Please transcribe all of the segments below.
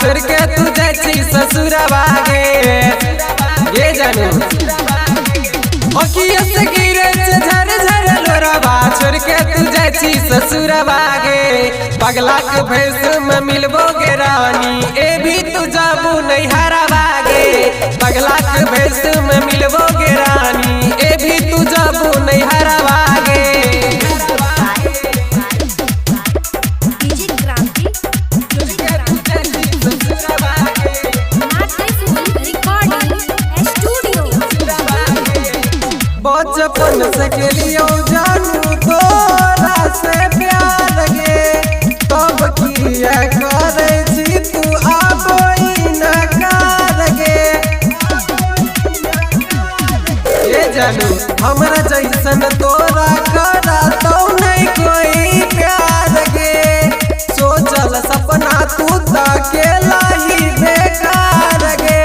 छोड़ के तू जाची ससुरवा गे ये जानू अखियों से गिरे झर झर लोरवा छोड़ के तू जाची ससुरवा गे पगला के भेष में मिलबो गे रानी ए भी तू जाबू नहीं हरवा गे पगला के भेष में मिलबो गे रानी ए भी तू जाबू नहीं हरवा गे बचपन से के लियो जानू तोरा से प्यार गे तब किया करे छी तू आबोई नकार गे ये जानू हमरा जैसन तोरा करा तो नहीं कोई प्यार गे सोचल सपना तू अकेला ही बेकार गे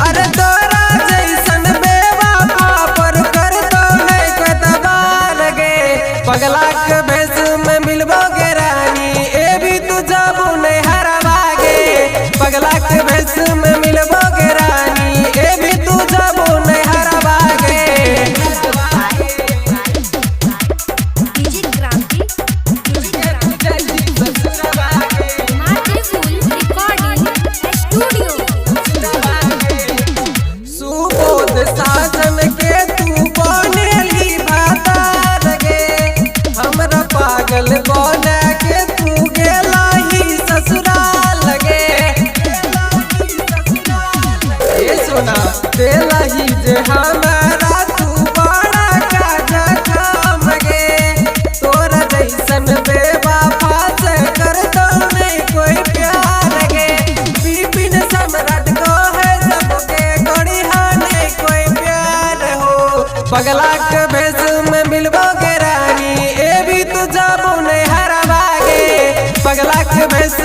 अरे तोरा जैसन बेवफा पर कर तो नहीं कतबार गे पगला के भेष में मिलबो गे रानी ए भी तू जाबू नहीं हरवा गे पगला के भेष में मिलबो गे रानी ए भी तू जाबू नहीं हरवा गे सुबोध साजन के तू बनेली भातार गे हमरा पागल बने के तू गेला ही ससुराल गे ये सोना देला ही जे हमारा तू बड़ा का जखम गे तोरा जैसन बेवफा से कर दो नहीं कोई प्यार गे विपिन सम्राट को है सबके करी नहीं कोई प्यार हो पगला के भेष में मिलबो गे रानी ए भी तू जाबू नहीं हरवा गे पगला के भेष